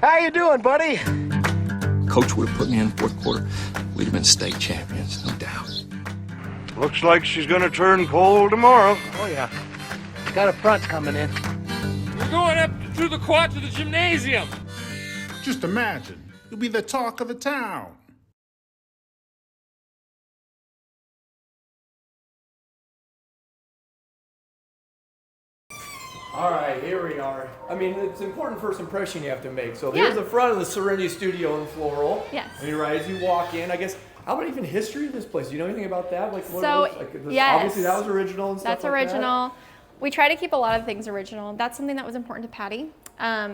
How you doing, buddy? Coach would have put me in the fourth quarter. We'd have been state champions, no doubt. Looks like she's gonna turn cold tomorrow. Oh, yeah. Got a front coming in. We're going up through the quad to the gymnasium. Just imagine, you'll be the talk of the town. All right, here we are. I mean, it's an important first impression you have to make. So here's the front of the Serenity Studio and Floral. Yes. And you're right, as you walk in, I guess, how about even history of this place? Do you know anything about that? Like, So, yes. Obviously, that was original and stuff That's like original. We try to keep a lot of things original. That's something that was important to Patty.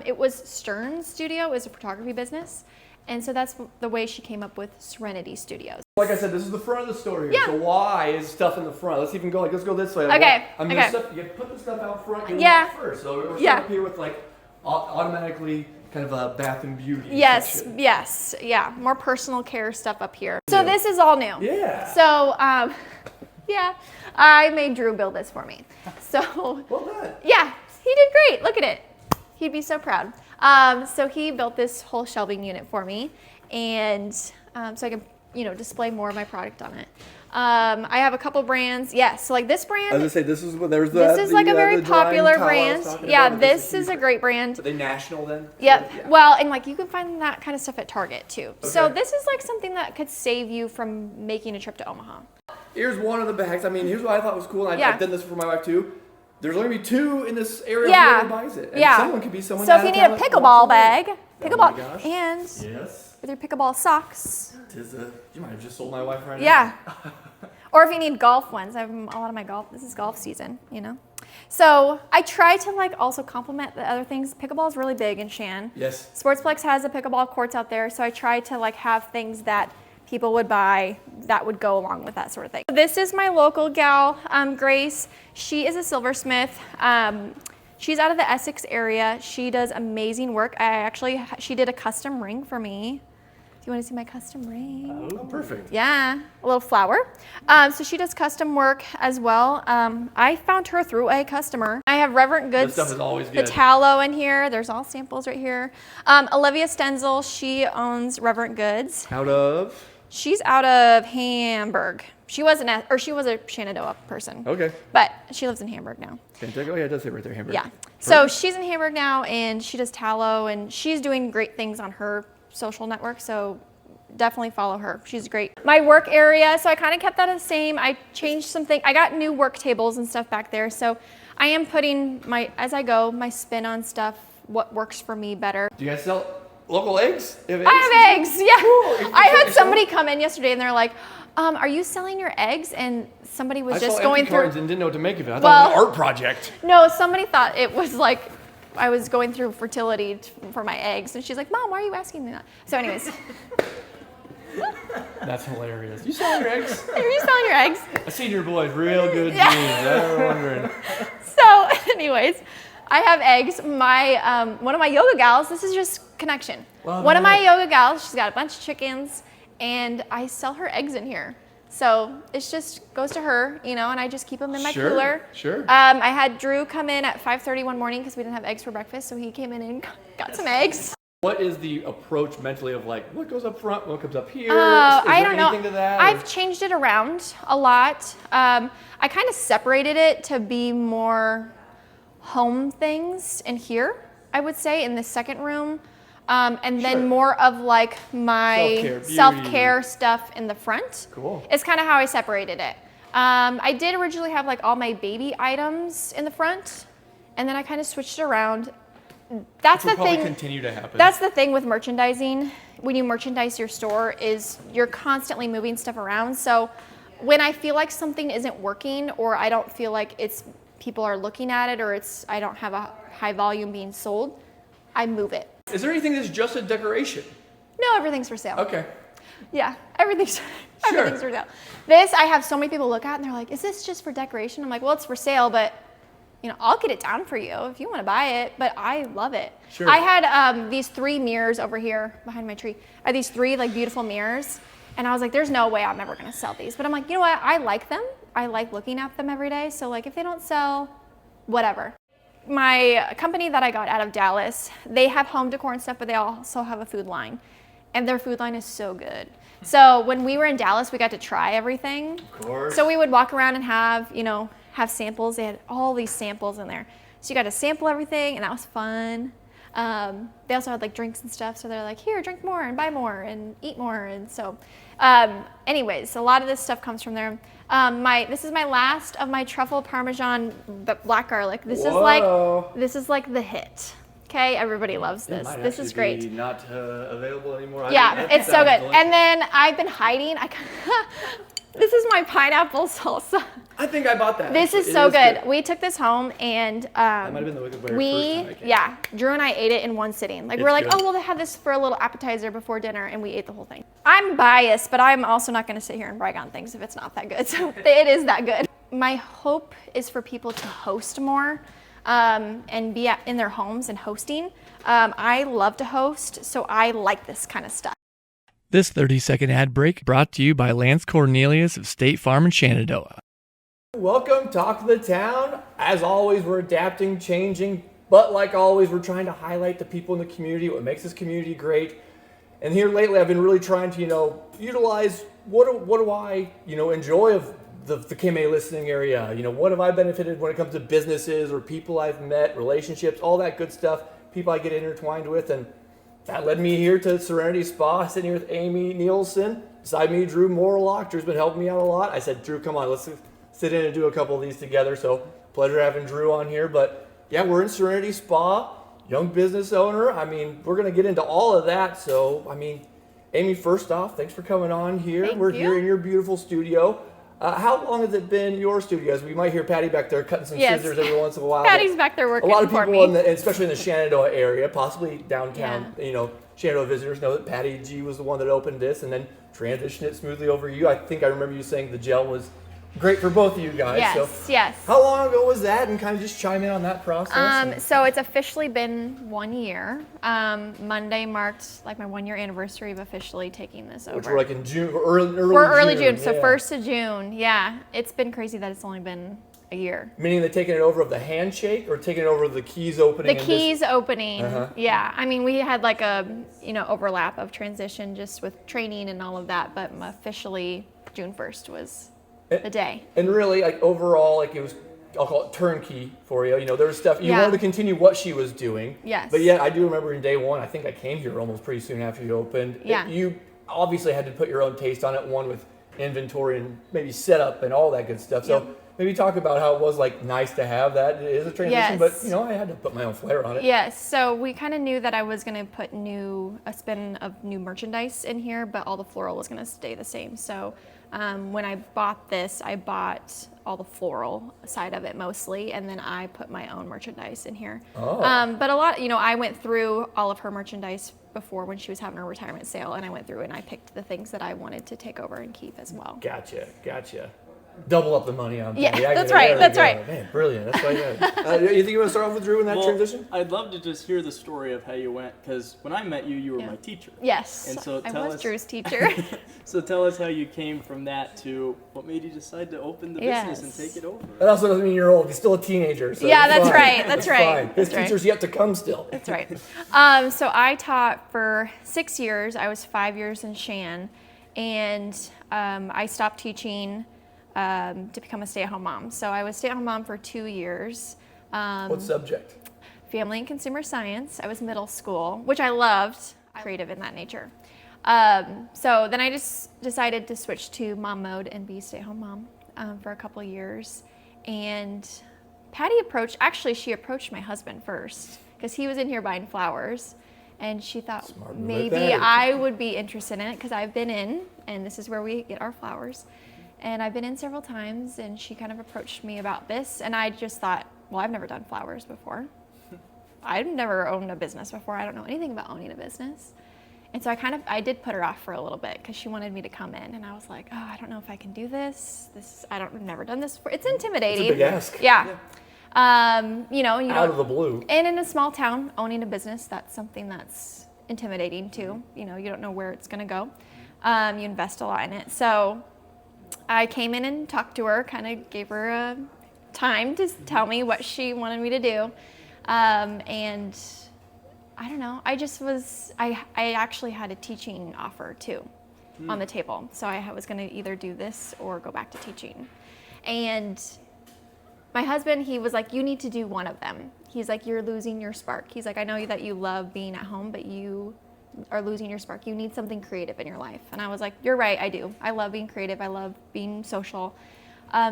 It was Stern's studio. It was a photography business. And so that's the way she came up with Serenity Studios. Like I said, this is the front of the store here. Yeah. So why is stuff in the front? Let's even go let's go this way. Okay. I mean, stuff, you put the stuff out front, you walk first. So we're starting up here with like automatically kind of a bath and beauty section. Yes, yeah. More personal care stuff up here. So this is all new. Yeah. So, yeah, I made Drew build this for me. So, Well done. yeah, he did great. Look at it. He'd be so proud. So he built this whole shelving unit for me, and so I can, display more of my product on it. I have a couple brands. Yes, so like this brand. I was gonna say this is like a very popular brand. Yeah, this is a great brand. Are they national then? Yep. Yeah. Well, and like you can find that kind of stuff at Target too. So Okay. this is like something that could save you from making a trip to Omaha. Here's one of the bags. I mean, here's what I thought was cool. And Yeah. I've done this for my wife too. There's only gonna be 2 in this area Yeah. who buys it. And Yeah. someone could be someone. So if you need a pickleball bag, Oh pickleball, my gosh. and Yes. with your pickleball socks. You might have just sold my wife right Yeah. Or if you need golf ones, I have a lot of my golf. This is golf season, So I try to like also complement the other things. Pickleball is really big in Shan. Yes. Sportsplex has a pickleball courts out there, so I try to like have things that people would buy that would go along with that sort of thing. This is my local gal, Grace. She is a silversmith. She's out of the Essex area. She does amazing work. She did a custom ring for me. Do you want to see my custom ring? Oh, perfect. Yeah, a little flower. So she does custom work as well. I found her through a customer. I have Reverent Goods. This stuff is always good. The tallow in here. There's all samples right here. Olivia Stenzel, she owns Reverent Goods. Out of? She's out of Hamburg. She was a Shenandoah person. Okay. But she lives in Hamburg now. Oh yeah, it does say right there, Hamburg. Yeah. So she's in Hamburg now, and she does tallow, and she's doing great things on her social network. So definitely follow her. She's great. My work area, so I kind of kept that the same. I changed something. I got new work tables and stuff back there. So I am putting as I go, my spin on stuff, what works for me better. Do you guys sell local eggs? I have eggs, yeah. Cool. I had somebody come in yesterday and they're like, are you selling your eggs? And somebody was just going through. Cartons and didn't know what to make of it. I thought it was an art project. No, somebody thought it was like I was going through fertility for my eggs. And she's like, Mom, why are you asking me that? So anyways. That's hilarious. You selling your eggs? Are you selling your eggs? I seen your boys real good Yeah. genes. I was wondering. So anyways, I have eggs. My one of my yoga gals, this is just connection. Love One of my it. yoga gals, she's got a bunch of chickens, and I sell her eggs in here. So it just goes to her, and I just keep them in my cooler. Sure. I had Drew come in at 5:30 one morning because we didn't have eggs for breakfast, so he came in and got some eggs. What is the approach mentally of like, what goes up front, what comes up here? I don't know. Anything to that? I've changed it around a lot. I kind of separated it to be more home things in here, I would say, in the second room. And then more of like my self-care stuff in the front. Cool. Is kind of how I separated it. I did originally have like all my baby items in the front, and then I kind of switched it around. That's the thing. Continue to happen. That's the thing with merchandising. When you merchandise your store, is you're constantly moving stuff around. So when I feel like something isn't working, or I don't feel like people are looking at it, or I don't have a high volume being sold, I move it. Is there anything that's just a decoration? No, everything's for sale. Okay. Yeah, everything's for sale. This, I have so many people look at and they're like, is this just for decoration? I'm like, well, it's for sale, but I'll get it down for you if you want to buy it, but I love it. Sure. I had these 3 mirrors over here behind my tree. I had these 3 like beautiful mirrors, and I was like, there's no way I'm ever going to sell these. But I'm like, you know what? I like them. I like looking at them every day. So like if they don't sell, whatever. my company that I got out of Dallas, they have home decor and stuff, but they also have a food line. And their food line is so good. So when we were in Dallas, we got to try everything. Of course. So we would walk around and have samples. They had all these samples in there. So you got to sample everything, and that was fun. They also had like drinks and stuff. So they're like, here, drink more and buy more and eat more. And so anyways, a lot of this stuff comes from there. This is my last of my truffle parmesan black garlic. This is like the hit. Okay, everybody loves this. This is great. Not available anymore. Yeah, it's so good. Delicious. And then I've been hiding. This is my pineapple salsa. I think I bought that. This is so good. We took this home and that might have been the very first time I came. Yeah, Drew and I ate it in one sitting. Like we're like, oh, we'll have this for a little appetizer before dinner, and we ate the whole thing. I'm biased, but I'm also not going to sit here and brag on things if it's not that good. So it is that good. My hope is for people to host more. And be in their homes and hosting. I love to host, so I like this kind of stuff. This 30-second ad break brought to you by Lance Cornelius of State Farm in Shenandoah. Welcome, Talk of the Town. As always, we're adapting, changing, but like always, we're trying to highlight the people in the community, what makes this community great. And here lately, I've been really trying to, utilize what do I, enjoy of the KMA listening area. What have I benefited when it comes to businesses or people I've met, relationships, all that good stuff, people I get intertwined with. And that led me here to Serenity Spa, sitting here with Amy Neilsen. Beside me, Drew Morlock. Drew's been helping me out a lot. I said, Drew, come on, let's sit in and do a couple of these together. So pleasure having Drew on here. But yeah, we're in Serenity Spa, young business owner. We're going to get into all of that. So, Amy, first off, thanks for coming on here. We're here in your beautiful studio. How long has it been your studios? We might hear Patty back there cutting some scissors every once in a while. Patty's back there working for me. A lot of people, especially in the Shenandoah area, possibly downtown, Shenandoah visitors know that Patty G was the one that opened this and then transitioned it smoothly over you. I think I remember you saying the gel was great for both of you guys. Yes. How long ago was that? And kind of just chime in on that process. So it's officially been 1 year. Monday marked like my 1 year anniversary of officially taking this over. Which we're like in June, early June. So 1st of June. Yeah, it's been crazy that it's only been a year. Meaning they're taking it over of the handshake or taking it over of the keys opening? The keys opening. Yeah. We had like a overlap of transition just with training and all of that, but officially June 1st was the day. And really, like overall, like it was, I'll call it turnkey for you. There was stuff you wanted to continue what she was doing. Yes. But yeah, I do remember in day one, I think I came here almost pretty soon after you opened. Yeah. You obviously had to put your own taste on it, one with inventory and maybe setup and all that good stuff. So maybe talk about how it was like nice to have that. It is a transition, but I had to put my own flair on it. Yes. So we kind of knew that I was going to put a spin of new merchandise in here, but all the floral was going to stay the same. So when I bought this, I bought all the floral side of it mostly, and then I put my own merchandise in here. Oh. But a lot, I went through all of her merchandise before when she was having her retirement sale, and I went through and I picked the things that I wanted to take over and keep as well. Gotcha. Double up the money on that. Yeah, that's right. Man, brilliant. That's why you think you want to start off with Drew in that transition? I'd love to just hear the story of how you went, because when I met you, you were my teacher. Yes, and so I was Drew's teacher. So tell us how you came from that to what made you decide to open the business and take it over. That also doesn't mean you're old. You're still a teenager. So that's right. That's right. His teacher's yet to come still. That's right. So I taught for 6 years. I was 5 years in Shan, and I stopped teaching to become a stay-at-home mom. So I was stay-at-home mom for 2 years. What subject? Family and consumer science. I was middle school, which I loved, creative in that nature. So then I just decided to switch to mom mode and be stay-at-home mom for a couple of years. And Patty approached my husband first because he was in here buying flowers. And she thought maybe I would be interested in it because I've been in, and this is where we get our flowers. And I've been in several times, and she kind of approached me about this, and I just thought, well, I've never done flowers before. I've never owned a business before. I don't know anything about owning a business. And so I did put her off for a little bit because she wanted me to come in, and I was like, oh, I don't know if I can do this. I've never done this before. It's intimidating. It's a big ask. Yeah. Out of the blue. And in a small town, owning a business, that's something that's intimidating too. You don't know where it's going to go. You invest a lot in it. So I came in and talked to her, kind of gave her time to tell me what she wanted me to do. And I don't know, I actually had a teaching offer too on the table. So I was gonna either do this or go back to teaching. And my husband, he was like, you need to do one of them. He's like, you're losing your spark. He's like, I know that you love being at home, but you are losing your spark. You need something creative in your life. And I was like, you're right, I do. I love being creative. I love being social.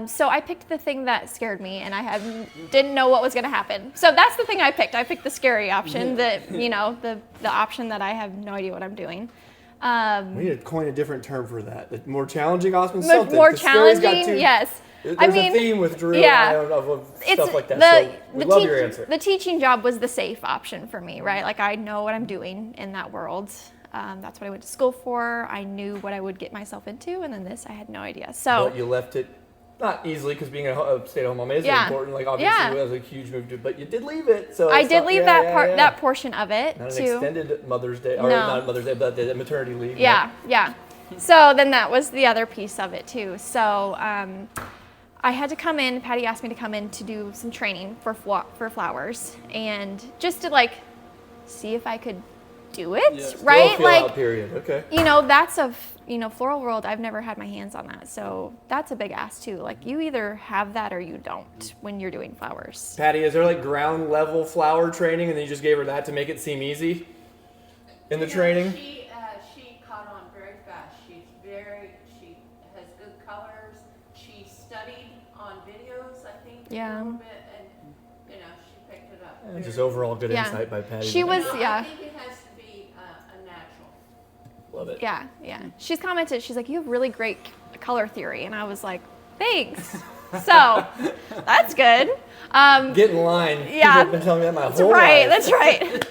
So I picked the thing that scared me, and I didn't know what was going to happen. So that's the thing I picked. I picked the scary option, the option that I have no idea what I'm doing. We need to coin a different term for that. The more challenging option, more challenging, yes. There's a theme with Drew of stuff like that. So we love your answer. The teaching job was the safe option for me, right? Like, I know what I'm doing in that world. That's what I went to school for. I knew what I would get myself into, and then this, I had no idea. So, but you left it not easily, because being a stay-at-home mom is important. Like, obviously, it was a huge move, but you did leave it. So I did leave that portion of it. Not an extended Mother's Day, or not Mother's Day, but the maternity leave. Yeah. So then that was the other piece of it too. So I had to come in. Patty asked me to come in to do some training for flowers, and just to like see if I could do it, right? Like, period. Okay. That's floral world. I've never had my hands on that, so that's a big ask too. Like, you either have that or you don't when you're doing flowers. Patty, is there like ground level flower training, and then you just gave her that to make it seem easy in the training? She caught on very fast. She has good colors. She studied on videos, I think, a little bit, and she picked it up. Just overall good insight by Patty. She was, I think it has to be a natural. Love it. Yeah. She's commented, she's like, you have really great color theory. And I was like, thanks. So, that's good. Get in line. Yeah. People have been telling me that my whole life. That's right.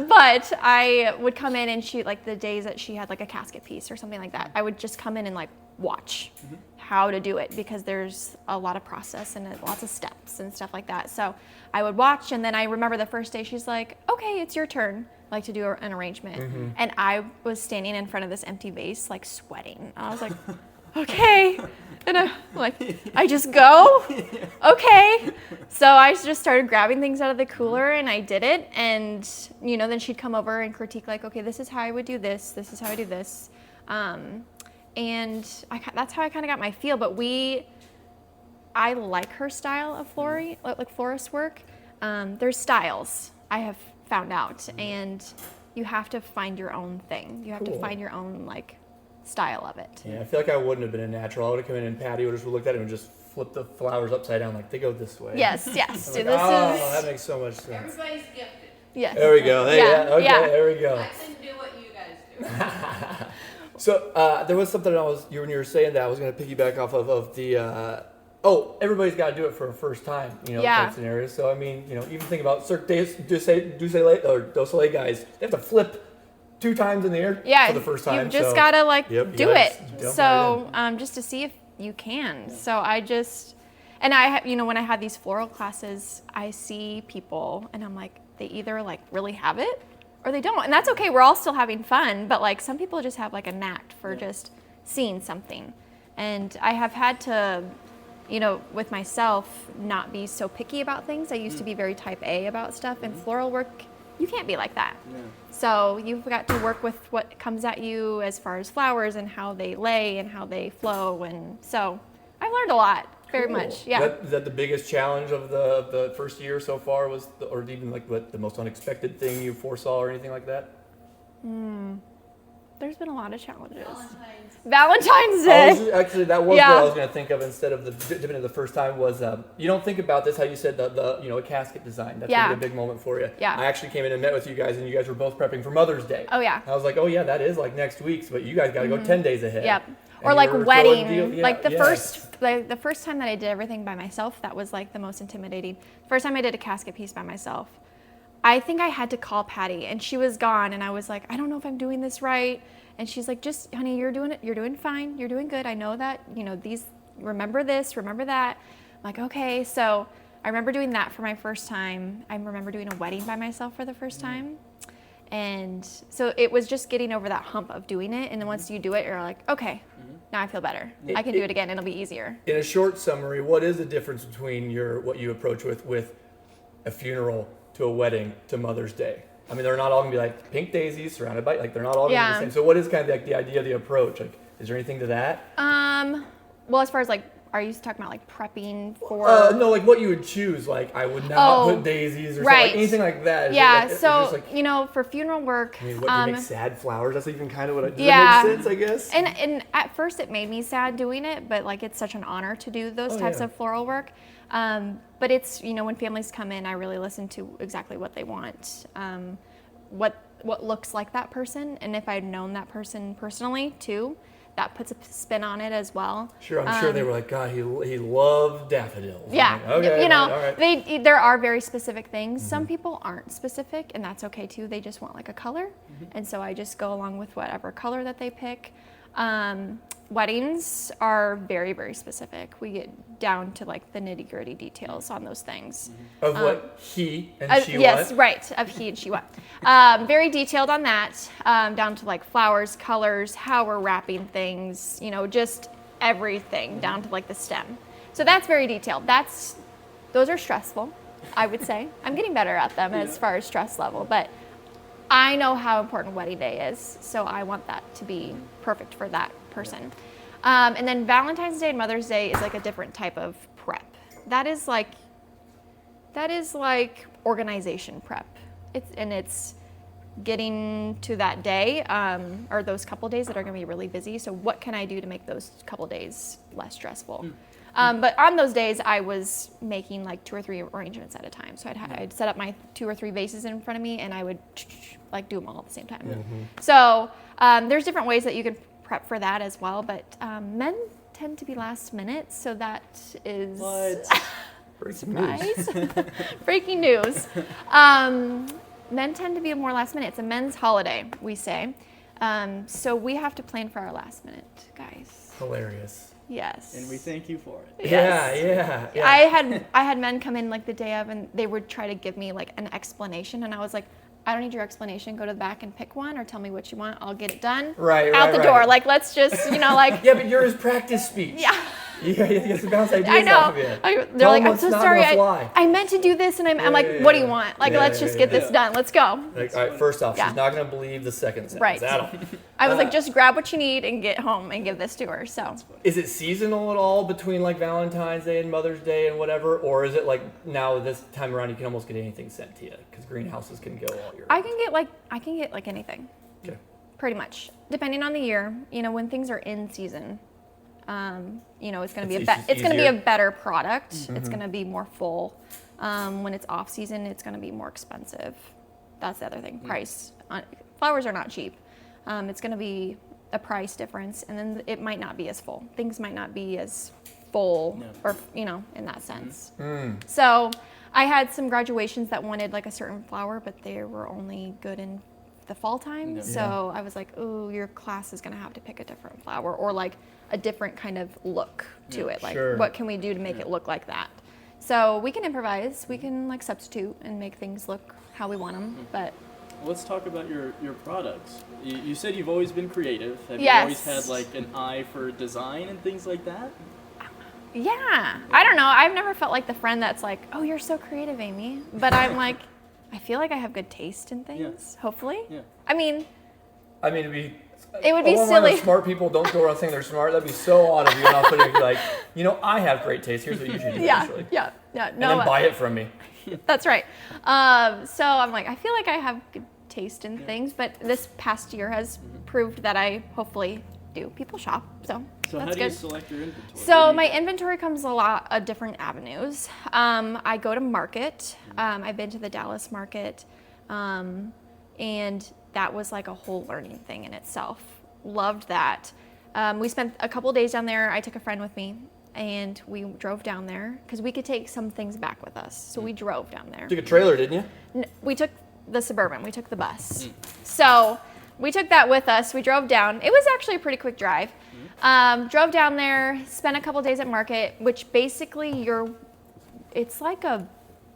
But I would come in, and she, like, the days that she had like a casket piece or something like that, I would just come in and like watch how to do it, because there's a lot of process and lots of steps and stuff like that. So I would watch, and then I remember the first day she's like, okay, it's your turn, like, to do an arrangement. And I was standing in front of this empty vase, like, sweating. I was like, okay. And I'm like, I just go? Okay. So I just started grabbing things out of the cooler, and I did it. And, then she'd come over and critique, like, okay, this is how I would do this. This is how I do this. And that's how I kind of got my feel. But I like her style of florist work. There's styles, I have found out. And you have to find your own thing. You have to find your own, like, style of it. Yeah, I feel like I wouldn't have been a natural. I would have come in, and Patty would have looked at it and just flipped the flowers upside down, like, they go this way. Yes. So this that makes so much sense. Everybody's gifted. Yes. There we go. There we go. I can do what you guys do. So there was something when you were saying that, I was going to piggyback off of the everybody's got to do it for a first time, type scenario. So I mean, even think about Cirque du Soleil guys, they have to flip 2 times in the air for the first time. You just gotta do it. So just to see if you can. So I when I had these floral classes, I see people, and I'm like, they either like really have it or they don't, and that's okay. We're all still having fun, but like, some people just have like a knack for just seeing something. And I have had to, with myself, not be so picky about things. I used to be very type A about stuff, and floral work, you can't be like that. Yeah. So you've got to work with what comes at you as far as flowers and how they lay and how they flow. And so I've learned a lot, very much. Yeah. Is that the biggest challenge of the first year so far, or even like what the most unexpected thing you foresaw or anything like that? There's been a lot of challenges. Valentine's Day. Actually, that was what I was going to think of instead of dipping into the first time was, you don't think about this, how you said a casket design. That's going to be a big moment for you. Yeah. I actually came in and met with you guys, and you guys were both prepping for Mother's Day. Oh, yeah. I was like, oh, yeah, that is like next week's, but you guys got to go 10 days ahead. Yep. Or like wedding, like the first time that I did everything by myself, that was like the most intimidating. First time I did a casket piece by myself, I think I had to call Patty, and she was gone, and I was like, I don't know if I'm doing this right. And she's like, just, honey, you're doing it. You're doing fine. You're doing good. I know that, remember this, remember that. I'm like, okay. So I remember doing that for my first time. I remember doing a wedding by myself for the first time. And so it was just getting over that hump of doing it. And then once you do it, you're like, okay, now I feel better. I can do it again. It'll be easier. In a short summary, what is the difference between what you approach with a funeral to a wedding to Mother's Day? I mean, they're not all gonna be like pink daisies surrounded by, like they're not all gonna be the same. So what is kind of like the idea, the approach? Like, is there anything to that? Well, as far as like, are you talking about like prepping for? No, like what you would choose. Like I would not put daisies or something, like anything like that. So for funeral work. I mean, what, do you make sad flowers? That's even kind of what I do. Yeah. That makes sense, I guess. And at first it made me sad doing it, but like it's such an honor to do those types of floral work. But it's, when families come in, I really listen to exactly what they want, what looks like that person, and if I'd known that person personally too, that puts a spin on it as well. Sure, I'm sure they were like, God, he loved daffodils. Yeah, like, okay, all right. there are very specific things. Some people aren't specific, and that's okay too. They just want like a color, and so I just go along with whatever color that they pick. Weddings are very, very specific. We get down to like the nitty gritty details on those things. Of what he and she want? Yes, right, of he and she want. Very detailed on that, down to like flowers, colors, how we're wrapping things, just everything down to like the stem. So that's very detailed. Those are stressful, I would say. I'm getting better at them as far as stress level, but I know how important wedding day is, so I want that to be perfect for that person. And then Valentine's Day and Mother's Day is like a different type of prep. That is like organization prep. It's getting to that day, or those couple days that are gonna be really busy. So what can I do to make those couple days less stressful? But on those days, I was making like 2 or 3 arrangements at a time. So I'd set up my 2 or 3 vases in front of me, and I would like do them all at the same time. So there's different ways that you can prep for that as well. But men tend to be last minute, so that is surprise. Breaking news. Men tend to be more last minute. It's a men's holiday, we say. So we have to plan for our last minute, guys. Hilarious. Yes. And we thank you for it. Yes. Yeah. I had men come in like the day of, and they would try to give me like an explanation, and I was like, I don't need your explanation. Go to the back and pick one, or tell me what you want. I'll get it done. Out the door. Like, let's just, like. Yeah, but yours is practice speech. Yeah. You get to bounce ideas I know. off of you. They're like, I'm so sorry. I meant to do this, and I'm like, what do you want? Like, let's just get this done. Let's go. Like, all right, first off, she's not going to believe the second sentence. Right. I was like, just grab what you need and get home and give this to her. So. Is it seasonal at all between like Valentine's Day and Mother's Day and whatever, or is it like now this time around you can almost get anything sent to you because greenhouses can go all year? I can get like anything. Okay. Pretty much, depending on the year. When things are in season. It's going to be a better product. It's going to be more full. When it's off season, it's going to be more expensive. That's the other thing. Price. Flowers are not cheap. It's going to be a price difference, and then it might not be as full. Things might not be as full, or in that sense. So I had some graduations that wanted like a certain flower, but they were only good in the fall time. So I was like, oh, your class is going to have to pick a different flower, or like a different kind of look to it. Like, what can we do to make it look like that? So we can improvise. We can like substitute and make things look how we want them. But let's talk about your products. You said you've always been creative. Have you Yes. always had like an eye for design and things like that? yeah, I don't know. I've never felt like the friend that's like, oh, you're so creative, Amy. But I'm like, I feel like I have good taste in things. Hopefully. Yeah. I mean, it would be silly. Smart people don't go around saying they're smart. That'd be so odd of you not putting like, I have great taste. Here's what you should do. Actually. Yeah. No. And then buy it from me. That's right. So I'm like, I feel like I have good taste in things, but this past year has proved that I hopefully do. People shop, so So that's how do good. you select your inventory? So my inventory comes a lot of different avenues. I go to market. I've been to the Dallas market, and that was like a whole learning thing in itself. Loved that. We spent a couple days down there. I took a friend with me, and we drove down there because we could take some things back with us. So we drove down there. Took a trailer, didn't you? We took the Suburban. We took the bus. So we took that with us. We drove down. It was actually a pretty quick drive. Drove down there, spent a couple days at market, which basically it's like a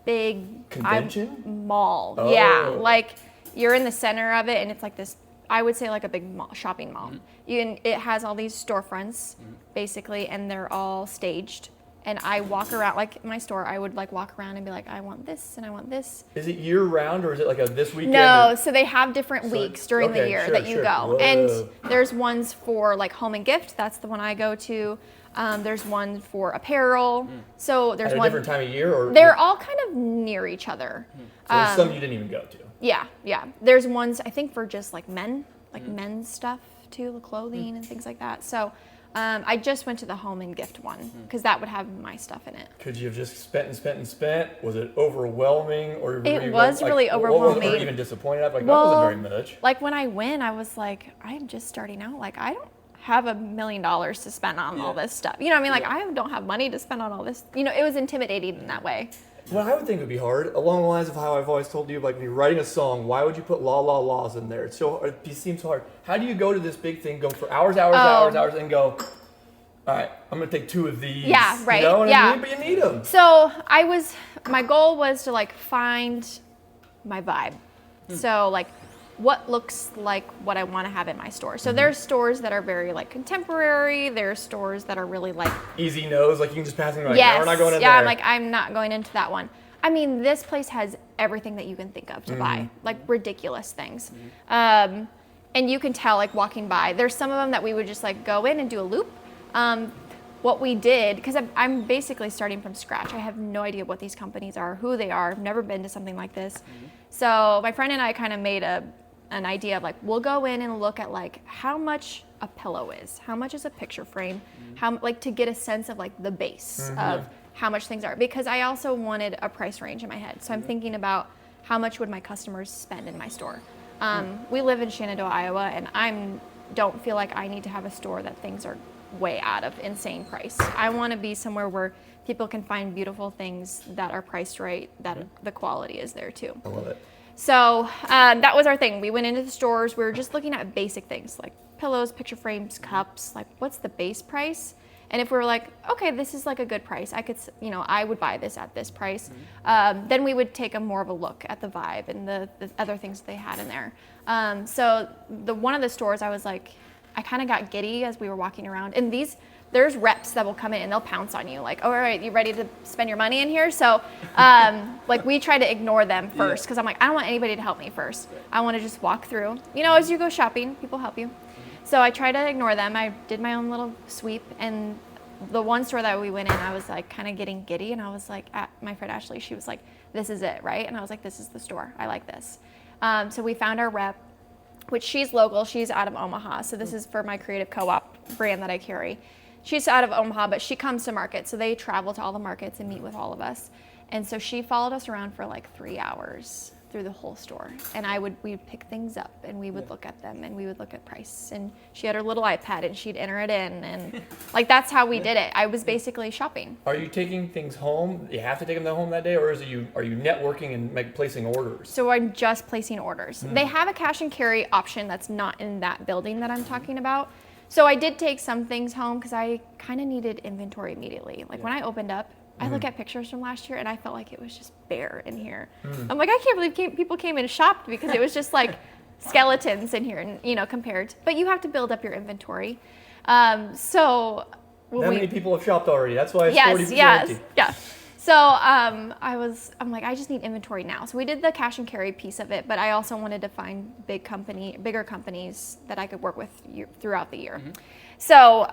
big convention mall. Oh. Yeah, like you're in the center of it, and it's like this, I would say like a big mall, shopping mall. It has all these storefronts basically, and they're all staged. and I walk around, like in my store, I would like walk around and be like, I want this and I want this. Is it year round or is it like a this weekend? No, so they have different weeks during the year that you go. Whoa. And there's ones for like home and gift. That's the one I go to. There's one for apparel. So there's At a one. different time of year? Or They're all kind of near each other. So there's some you didn't even go to. Yeah. There's ones, I think, for just like men, like men's stuff too, the clothing and things like that. So I just went to the home and gift one because that would have my stuff in it. Could you have just spent and spent and spent? Was it overwhelming? Or It was really overwhelming. Or even disappointed? Like, Well, that wasn't very much. Like when I went, I was like, I'm just starting out. Like I don't have $1 million to spend on all this stuff. You know what I mean? Like I don't have money to spend on all this. You know, it was intimidating in that way. What I would think would be hard, along the lines of how I've always told you, like when you're writing a song, why would you put la la laws in there? It seems so hard. How do you go to this big thing, go for hours, and go, all right, I'm gonna take 2 of these. Yeah, right. You know what yeah. I mean? But you need them. So my goal was to like find my vibe. So like what looks like what I want to have in my store. So there's stores that are very like contemporary. There's stores that are really like easy nose, like you can just pass them. Like, yes, no, we're not going in yeah. there. I'm like I'm not going into that one. I mean, this place has everything that you can think of to buy, like ridiculous things. And you can tell like walking by. There's some of them that we would just like go in and do a loop. What we did, because I'm basically starting from scratch. I have no idea what these companies are, who they are. I've never been to something like this. So my friend and I kind of made an idea of like, we'll go in and look at like how much a pillow is, how much is a picture frame, how like to get a sense of like the base of how much things are. Because I also wanted a price range in my head. So I'm thinking about how much would my customers spend in my store. We live in Shenandoah, Iowa, and don't feel like I need to have a store that things are way out of insane price. I want to be somewhere where people can find beautiful things that are priced right, that the quality is there too. I love it. So that was our thing. We went into the stores. We were just looking at basic things like pillows, picture frames, cups. Like, what's the base price? And if we were like, okay, this is like a good price, I would buy this at this price. Then we would take more of a look at the vibe and the other things they had in there. So one of the stores, I was like, I kind of got giddy as we were walking around. And there's reps that will come in and they'll pounce on you like, all right, you ready to spend your money in here? So like we try to ignore them first because I'm like, I don't want anybody to help me first. I want to just walk through. You know, as you go shopping, people help you. So I try to ignore them. I did my own little sweep. And the one store that we went in, I was like kind of getting giddy. And I was like, at my friend Ashley, she was like, this is it, right? And I was like, this is the store. I like this. So we found our rep, which she's local. She's out of Omaha. So this is for my creative co-op brand that I carry. She's out of Omaha, but she comes to market. So they travel to all the markets and meet with all of us. And so she followed us around for like 3 hours through the whole store. And we'd pick things up and we would look at them and we would look at price. And she had her little iPad and she'd enter it in. And like, that's how we did it. I was basically shopping. Are you taking things home? You have to take them home that day? Or are you networking and placing orders? So I'm just placing orders. They have a cash and carry option that's not in that building that I'm talking about. So I did take some things home because I kind of needed inventory immediately. Like when I opened up, I look at pictures from last year and I felt like it was just bare in here. I'm like, I can't believe people came and shopped because it was just like skeletons in here, and compared. But you have to build up your inventory. So many people have shopped already. That's why it's 40% yes, empty. yeah. So I'm like, I just need inventory now. So we did the cash and carry piece of it, but I also wanted to find bigger companies that I could work with throughout the year. So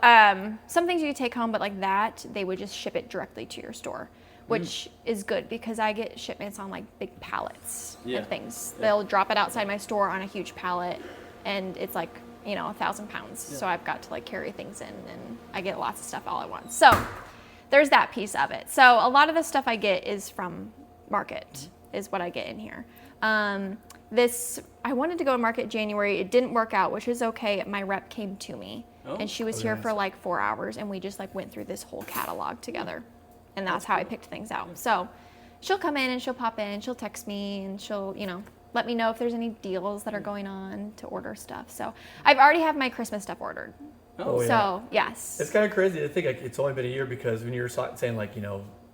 some things you take home, but like that, they would just ship it directly to your store, which is good because I get shipments on like big pallets and things. They'll drop it outside my store on a huge pallet, and it's like 1,000 pounds. So I've got to like carry things in, and I get lots of stuff all at once. So there's that piece of it. So a lot of the stuff I get is from market, is what I get in here. I wanted to go to market January. It didn't work out, which is okay. My rep came to me, and she was here for like 4 hours, and we just like went through this whole catalog together, and that's how I picked things out. So she'll come in and she'll pop in, she'll text me, and she'll let me know if there's any deals that are going on to order stuff. So I've already have my Christmas stuff ordered. So yes, it's kind of crazy to think like it's only been a year, because when you're saying like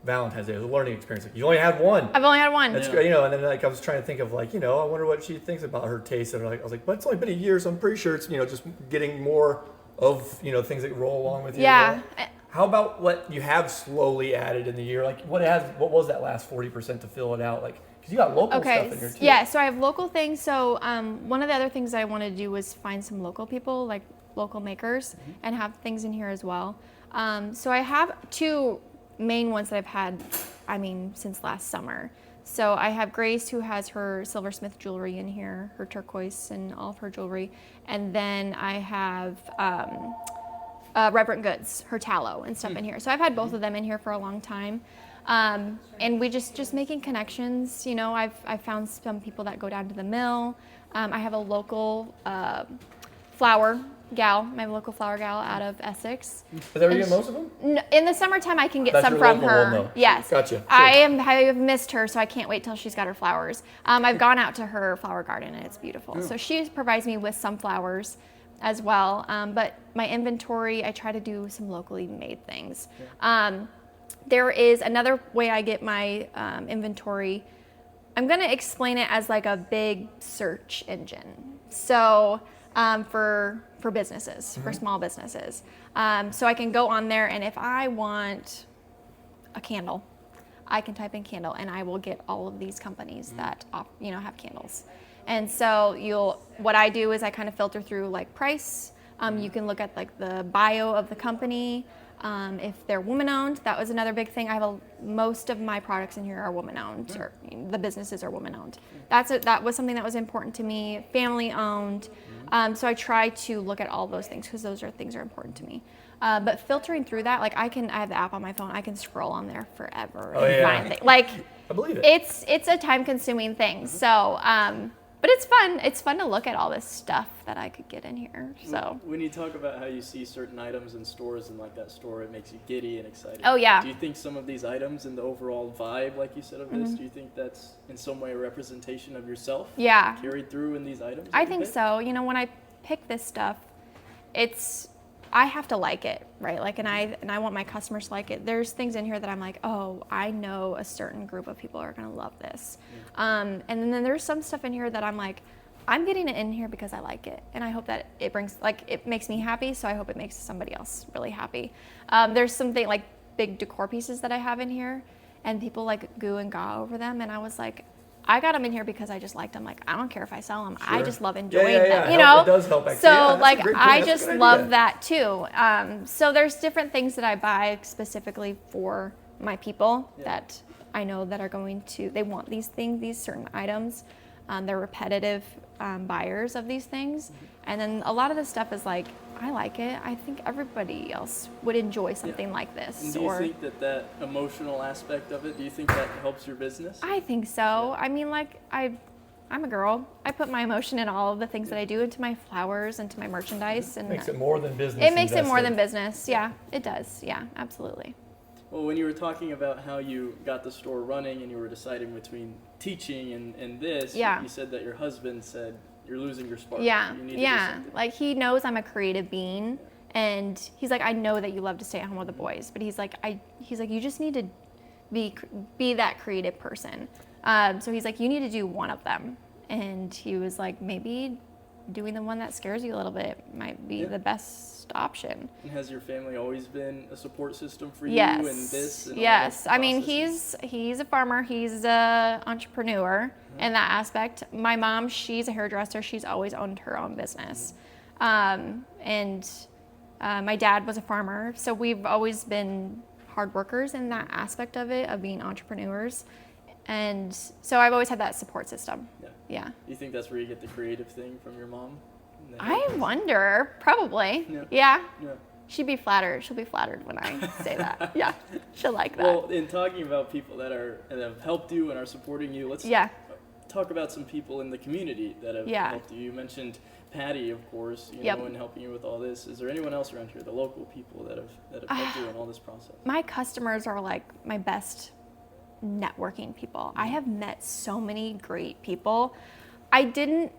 Valentine's Day was a learning experience, like you only had one. I've only had one. That's great, and then like I was trying to think of like I wonder what she thinks about her taste, and I was like, but it's only been a year, so I'm pretty sure it's just getting more of things that roll along with you. Yeah, How about what you have slowly added in the year? Like what was that last 40% to fill it out? Like, because you got local stuff in here too. Yeah, so I have local things. So one of the other things I wanted to do was find some local people, like local makers, and have things in here as well. So I have 2 main ones that I've had, since last summer. So I have Grace, who has her silversmith jewelry in here, her turquoise and all of her jewelry. And then I have Reverent Goods, her tallow and stuff in here. So I've had both of them in here for a long time. And we just making connections. You know, I've found some people that go down to the mill. I have a local flower gal, my local flower gal out of Essex. Is that where you get most of them? No, in the summertime, I can get That's some your from local her. one, though. Yes. Gotcha. Sure. I have missed her, so I can't wait till she's got her flowers. I've gone out to her flower garden, and it's beautiful. So she provides me with some flowers as well. But my inventory, I try to do some locally made things. There is another way I get my inventory. I'm going to explain it as like a big search engine. So for businesses, for small businesses. So I can go on there, and if I want a candle, I can type in candle, and I will get all of these companies that have candles. And so what I do is I kind of filter through like price. You can look at like the bio of the company. If they're woman-owned, that was another big thing. Most of my products in here are woman-owned, or the businesses are woman-owned. That was something that was important to me. Family-owned. So I try to look at all those things because those things are important to me. But filtering through that, like I have the app on my phone. I can scroll on there forever and find things. Like I believe it. It's a time-consuming thing. So. But it's fun. It's fun to look at all this stuff that I could get in here. So when you talk about how you see certain items in stores and like that store, it makes you giddy and excited. Oh yeah. Do you think some of these items and the overall vibe, like you said, of this, do you think that's in some way a representation of yourself? Yeah. Carried through in these items? I think so. You know, when I pick this stuff, I have to like it, right? Like, and I want my customers to like it. There's things in here that I'm like, oh, I know a certain group of people are gonna love this. And then there's some stuff in here that I'm like, I'm getting it in here because I like it, and I hope that it makes me happy. So I hope it makes somebody else really happy. There's something like big decor pieces that I have in here, and people like goo and gaw over them, and I was like, I got them in here because I just liked them. Like, I don't care if I sell them. Sure. I just love enjoying them. You know, it does help. Actually. So like, I just love that too. So there's different things that I buy specifically for my people that I know that are they want these things, these certain items. They're repetitive buyers of these things. And then a lot of the stuff is like, I like it. I think everybody else would enjoy something like this. And do you think that emotional aspect of it, do you think that helps your business? I think so. Yeah. I mean, like, I'm a girl. I put my emotion in all of the things that I do, into my flowers, into my merchandise. And makes it more than business. It makes it more than business. Yeah, it does. Yeah, absolutely. Well, when you were talking about how you got the store running and you were deciding between teaching and this, you said that your husband said, you're losing your spark. Yeah, you need yeah. Like, he knows I'm a creative being, and he's like, I know that you love to stay at home with the boys, but he's like, you just need to be that creative person. So he's like, you need to do one of them, and he was like, maybe doing the one that scares you a little bit might be the best option. And has your family always been a support system for you? Yes. And this? And yes. I mean, he's a farmer. He's an entrepreneur in that aspect. My mom, she's a hairdresser. She's always owned her own business. And my dad was a farmer. So we've always been hard workers in that aspect of it, of being entrepreneurs. And so I've always had that support system. Yeah. Do you think that's where you get the creative thing from your mom? I wonder. Probably. Yeah. She'd be flattered. She'll be flattered when I say that. Yeah. She'll like that. Well, in talking about people that have helped you and are supporting you, let's talk about some people in the community that have helped you. You mentioned Patty, of course, and helping you with all this. Is there anyone else around here, the local people that have helped you in all this process? My customers are like my best networking people. I have met so many great people. I didn't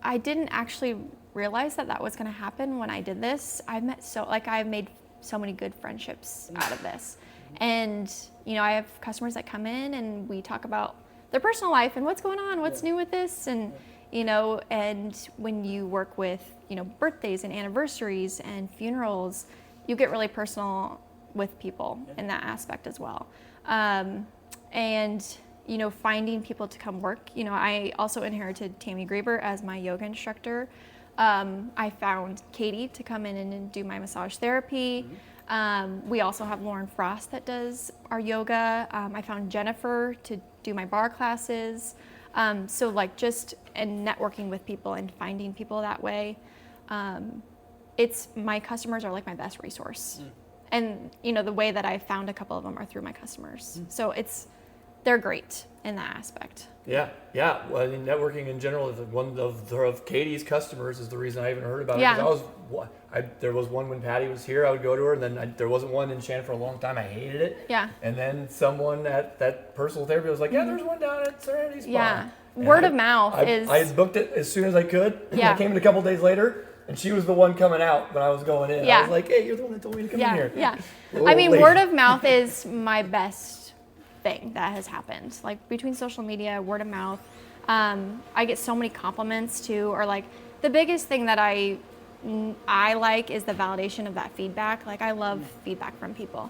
actually realize that was going to happen when I did this. I've made so many good friendships out of this. And, I have customers that come in and we talk about their personal life and what's going on, what's new with this. And, and when you work with, birthdays and anniversaries and funerals, you get really personal with people in that aspect as well. And, you know, finding people to come work. You know, I also inherited Tammy Graber as my yoga instructor. I found Katie to come in and do my massage therapy. We also have Lauren Frost that does our yoga. I found Jennifer to do my bar classes. So like just and networking with people and finding people that way. It's my customers are like my best resource. And you know, the way that I found a couple of them are through my customers. So they're great in that aspect. Yeah. Well, I mean, networking in general is one of Katie's customers is the reason I even heard about it. Yeah. 'Cause there was one when Patty was here. I would go to her, and then there wasn't one in Shannon for a long time. I hated it. Yeah. And then someone at that personal therapy was like, "Yeah, there's one down at Serenity Spa." Yeah. And Word of mouth is. I booked it as soon as I could. Yeah. I came in a couple days later, and she was the one coming out when I was going in. Yeah. I was like, "Hey, you're the one that told me to come in here." Yeah. A I mean, little word late. of mouth is my best thing that has happened. Like between social media, word of mouth. I get so many compliments too, or like the biggest thing that I like is the validation of that feedback. Like I love feedback from people.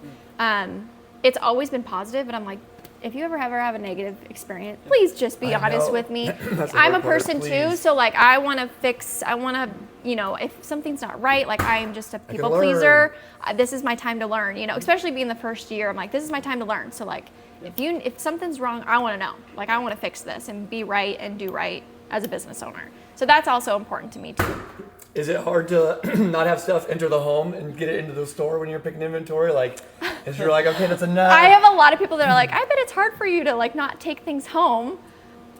It's always been positive, but I'm like, if you ever have a negative experience, please just be honest with me. I'm a person too, so like I want to fix. I want to, you know, if something's not right, like I'm just a people pleaser. This is my time to learn. You know, especially being the first year, I'm like, this is my time to learn. So like, if something's wrong, I want to know. Like I want to fix this and be right and do right as a business owner. So that's also important to me too. Is it hard to not have stuff enter the home and get it into the store when you're picking inventory? Like, is you're like, okay, that's enough. I have a lot of people that are like, I bet it's hard for you to like not take things home.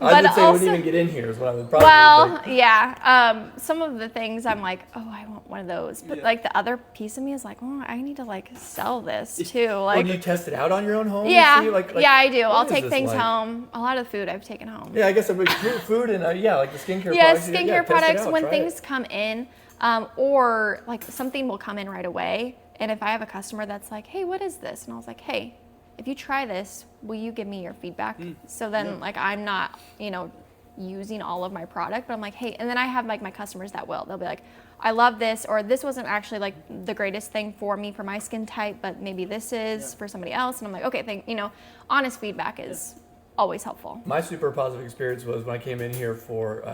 I would say it wouldn't even get in here is what I would probably think. Yeah. Some of the things I'm like, oh, I want one of those. But like the other piece of me is like, oh, I need to like sell this too. Like, do you test it out on your own home? Yeah. And see? Like, yeah, I do. I'll is take this things like? home. A lot of the food I've taken home. Yeah, I guess I mean, food and like the skincare Yeah, products. skincare test it products out, when try things it. come in, or like something will come in right away. And if I have a customer that's like, hey, what is this? And I was like, hey, if you try this, will you give me your feedback? So then like I'm not, you know, using all of my product, but I'm like, hey, and then I have like my customers that will. They'll be like, I love this, or this wasn't actually like the greatest thing for me for my skin type, but maybe this is for somebody else. And I'm like, okay, you know, honest feedback is always helpful. My super positive experience was when I came in here for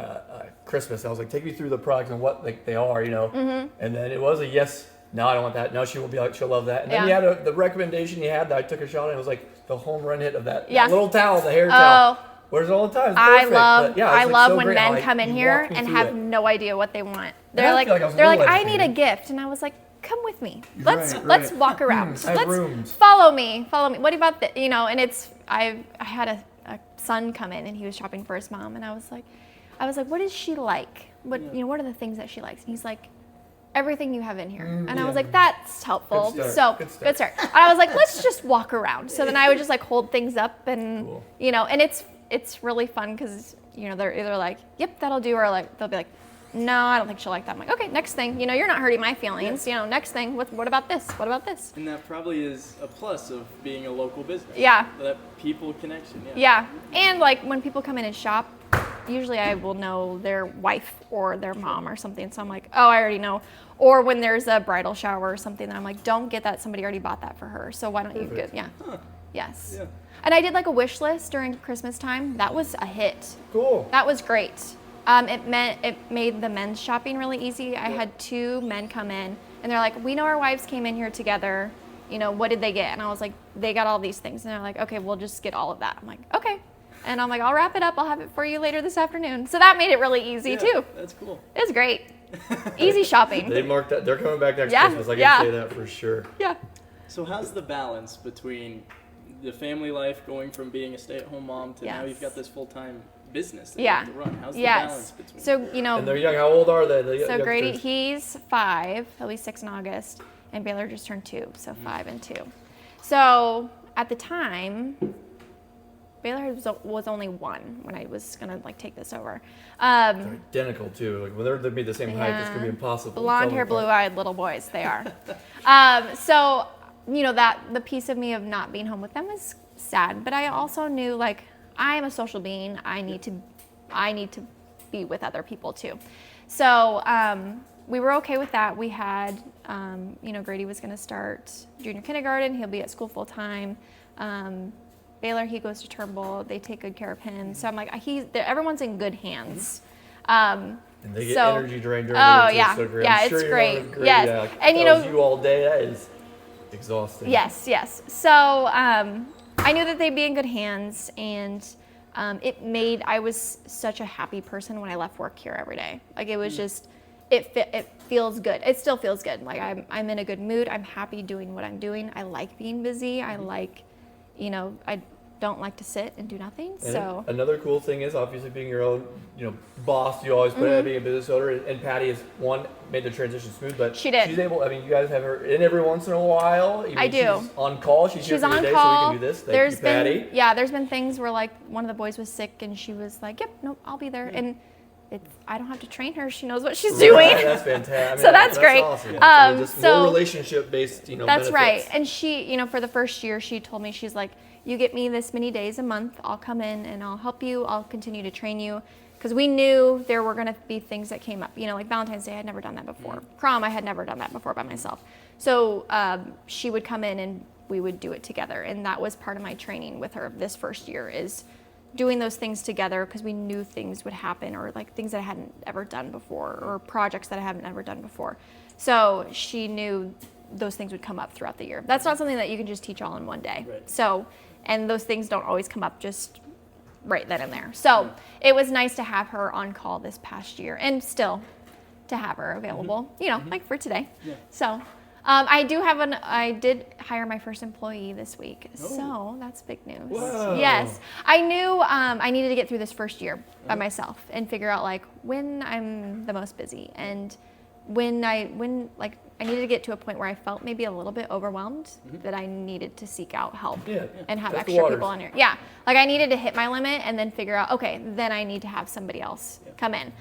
Christmas. I was like, take me through the products and what like they are, you know. And then it was a yes. No, I don't want that. No, she will be like, she'll love that. And then you had the recommendation you had that I took a shot and it was like the home run hit of that little towel, the hair towel. Wears it all the time. It's perfect. I love so when great. men Like, come in you here walked me and through have it. no idea what they want. I They're like, feel like I was a little I need a educated. gift, and I was like, come with me. Let's walk around. I have rooms. Follow me. What about the, you know? And it's I had a son come in and he was shopping for his mom, and I was like, what does she like? What what are the things that she likes? And he's like, everything you have in here. And I was like, that's helpful. Good start. Good start. And I was like, let's just walk around. So then I would just like hold things up and, you know, and it's really fun because, you know, they're either like, yep, that'll do, or like, they'll be like, no, I don't think she'll like that. I'm like, okay, next thing, you know, you're not hurting my feelings. You know, next thing, what about this? What about this? And that probably is a plus of being a local business. Yeah. That people connection. Yeah. And like when people come in and shop, usually I will know their wife or their mom or something. So I'm like, oh, I already know. Or when there's a bridal shower or something, that I'm like, don't get that. Somebody already bought that for her. So why don't you get, Yes. Yeah. And I did like a wish list during Christmas time. That was a hit. Cool. That was great. It made the men's shopping really easy. I had 2 men come in and they're like, we know our wives came in here together. You know, what did they get? And I was like, they got all these things. And they're like, okay, we'll just get all of that. I'm like, okay. And I'm like, I'll wrap it up. I'll have it for you later this afternoon. So that made it really easy too. That's cool. It was great. Easy shopping. They marked that. They're coming back next Christmas. I can say that for sure. Yeah. So how's the balance between the family life, going from being a stay-at-home mom to now you've got this full-time business that you have to run? How's the balance between? So, you know. And they're young. How old are they? So Grady, he's 5. He'll be 6 in August. And Baylor just turned 2. So 5 and 2. So at the time, Baylor was only 1 when I was gonna like take this over. They're identical too. Like when they'd be the same height, this could be impossible. Blonde hair, blue-eyed little boys. They are. So you know that the piece of me of not being home with them is sad, but I also knew like I am a social being. I need to be with other people too. So we were okay with that. We had, Grady was going to start junior kindergarten. He'll be at school full time. Baylor, he goes to Turnbull. They take good care of him. So I'm like, everyone's in good hands. And they get energy drained during the week. Yeah. So great. Yeah, I'm it's sure great. Great. Yes. Yeah, and you all day, that is exhausting. Yes. So I knew that they'd be in good hands, and I was such a happy person when I left work here every day. Like it was just, it feels good. It still feels good. Like I'm in a good mood. I'm happy doing what I'm doing. I like being busy. I like, I don't like to sit and do nothing. And so another cool thing is obviously being your own, boss. You always put it being a business owner. And Patty has made the transition smooth, but she did. She's able. I mean, you guys have her in every once in a while. I do. She's on call. She's here on today, call. so we can do this. Thank you, Patty. There's been things where like one of the boys was sick and she was like, "Yep, nope, I'll be there." And I don't have to train her. She knows what she's doing. That's fantastic. I mean, so that's great. Awesome. Just more relationship based, That's benefits. right. And she, for the first year, she told me, she's like, you get me this many days a month, I'll come in and I'll help you. I'll continue to train you. Because we knew there were going to be things that came up. Like Valentine's Day, I had never done that before. Prom, I had never done that before by myself. So she would come in and we would do it together. And that was part of my training with her this first year, is doing those things together, because we knew things would happen, or like things that I hadn't ever done before, or projects that I haven't ever done before. So she knew those things would come up throughout the year. That's not something that you can just teach all in one day. Right. So, and those things don't always come up just right then and there. So it was nice to have her on call this past year, and still to have her available, like for today. Yeah. So I did hire my first employee this week. Oh. So that's big news. Whoa. Yes. I knew I needed to get through this first year by myself and figure out like when I'm the most busy, and when I needed to get to a point where I felt maybe a little bit overwhelmed, that I needed to seek out help and have extra people in here. Yeah. Like I needed to hit my limit and then figure out, okay, then I need to have somebody else come in.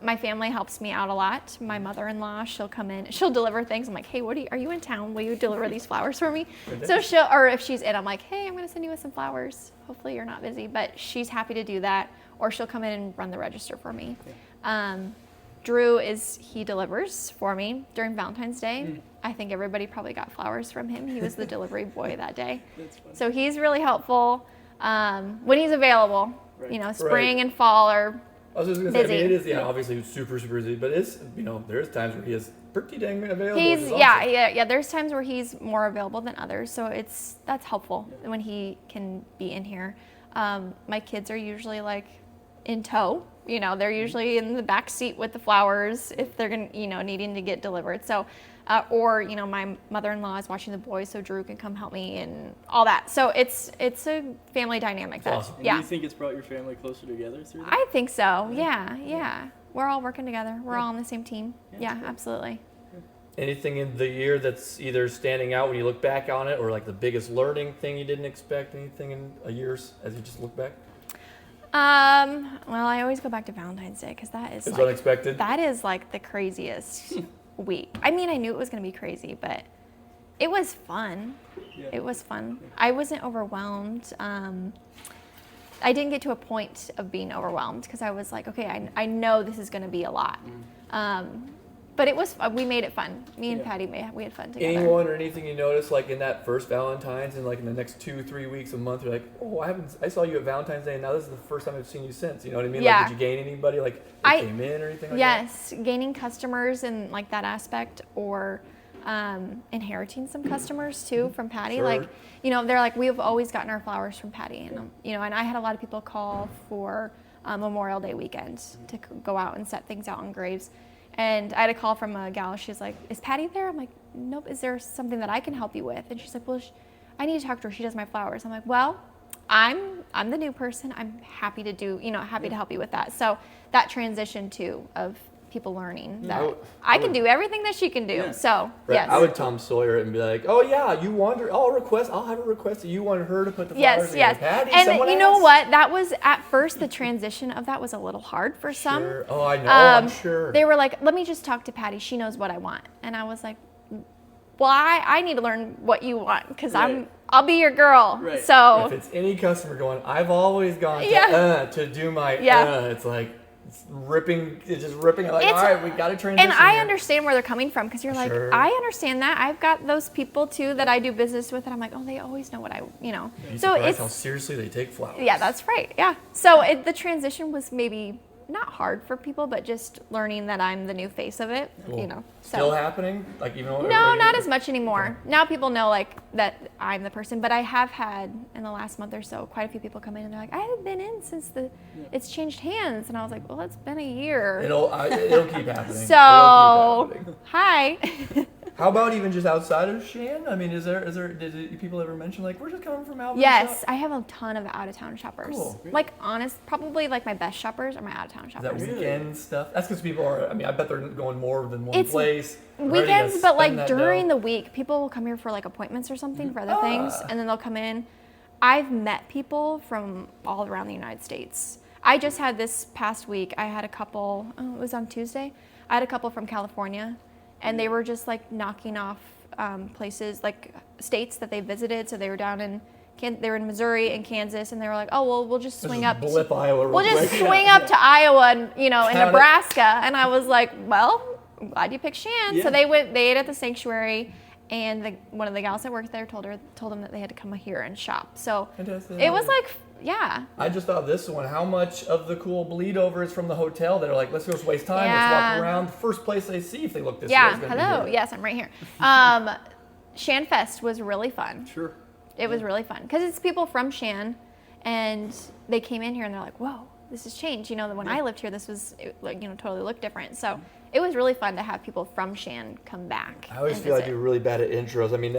My family helps me out a lot. My mother-in-law, she'll come in, she'll deliver things. I'm like, hey, are you in town? Will you deliver these flowers for me? So or if she's in, I'm like, hey, I'm going to send you with some flowers. Hopefully you're not busy, but she's happy to do that. Or she'll come in and run the register for me. Drew he delivers for me during Valentine's Day. I think everybody probably got flowers from him. He was the delivery boy that day. That's funny. So he's really helpful when he's available. Right. Spring and fall are I was just going to say, I mean, it is, obviously super, super busy, but it's, there's times where he is pretty dang available. There's times where he's more available than others, so that's helpful when he can be in here. My kids are usually like in tow. They're usually in the back seat with the flowers if they're needing to get delivered. So, my mother-in-law is watching the boys, so Drew can come help me and all that. So it's a family dynamic. That's awesome. And do you think it's brought your family closer together through that? I think so. Yeah. We're all working together. We're all on the same team. Yeah, absolutely. Anything in the year that's either standing out when you look back on it, or like the biggest learning thing you didn't expect? Anything in a year's as you just look back? Well, I always go back to Valentine's Day because that is unexpected. That is like the craziest week. I mean, I knew it was going to be crazy, but it was fun. Yeah. It was fun. I wasn't overwhelmed. I didn't get to a point of being overwhelmed because I was like, okay, I know this is going to be a lot. But it was, we made it fun. Me and Patty, we had fun together. Anyone or anything you noticed, like in that first Valentine's, and like in the next 2-3 weeks, a month, you're like, oh, I saw you at Valentine's Day, and now this is the first time I've seen you since. You know what I mean? Yeah. Like, did you gain anybody, like, that came in or anything like that? Yes, gaining customers and like that aspect, or inheriting some customers too from Patty. Sure. Like, they're like, we've always gotten our flowers from Patty, and and I had a lot of people call for Memorial Day weekend to go out and set things out on graves. And I had a call from a gal. She's like, is Patty there? I'm like, nope. Is there something that I can help you with? And she's like, well, I need to talk to her. She does my flowers. I'm like, well, I'm the new person. I'm happy to do, happy to help you with that. So that transition too of people learning that I can do everything that she can do. Yeah. So yes. I would Tom Sawyer it and be like, oh yeah, you wanted, I'll have a request that you wanted her to put the flowers in. Yes. Patty, and you know what? That was at first, the transition of that was a little hard for some. Sure. Oh, I know. I'm sure. They were like, let me just talk to Patty. She knows what I want. And I was like, well, I need to learn what you want because I'll be your girl. Right. So if it's any customer going, I've always gone to do my it's like, it's just ripping. Like, all right, we got to transition. And I here. understand where they're coming from because you're like, I understand that. I've got those people too that I do business with, and I'm like, oh, they always know what So it's how seriously they take flowers. Yeah, that's right. Yeah. So the transition was maybe not hard for people, but just learning that I'm the new face of it. Cool. So. Still happening? Like even though No, not as much anymore. Okay. Now people know like that I'm the person, but I have had in the last month or so quite a few people come in and they're like, I haven't been in since it's changed hands, and I was like, well, it's been a year. It'll keep happening. So hi. How about even just outside of Shan? I mean, did people ever mention like we're just coming from out? Yes, I have a ton of out of town shoppers. Cool. Like probably like my best shoppers are my out of town shoppers. Is that weekend stuff? That's because people are. I mean, I bet they're going more than one place. Weekends, but like during the week, people will come here for like appointments or something for other things, and then they'll come in. I've met people from all around the United States. I just had this past week. I had a couple. It was on Tuesday. I had a couple from California. And they were just like knocking off places, like states that they visited. So they were down in Missouri and Kansas, and they were like, "Oh well, we'll just swing up. Iowa. We'll just swing up to Iowa, and in Nebraska." And I was like, "Well, I'm glad you picked Shan." Yeah. So they ate at the sanctuary, and one of the gals that worked there told them that they had to come here and shop. So it was like. Yeah. I just thought this one, how much of the cool bleed over is from the hotel that are like, let's just waste time, let's walk around. The first place they see if they look this way is gonna hello. be Yes, I'm right here. Shan Fest was really fun. Sure. It was really fun because it's people from Shan, and they came in here and they're like, whoa, this has changed. When I lived here, this was totally looked different. So it was really fun to have people from Shan come back. I always feel I do really bad at intros. I mean,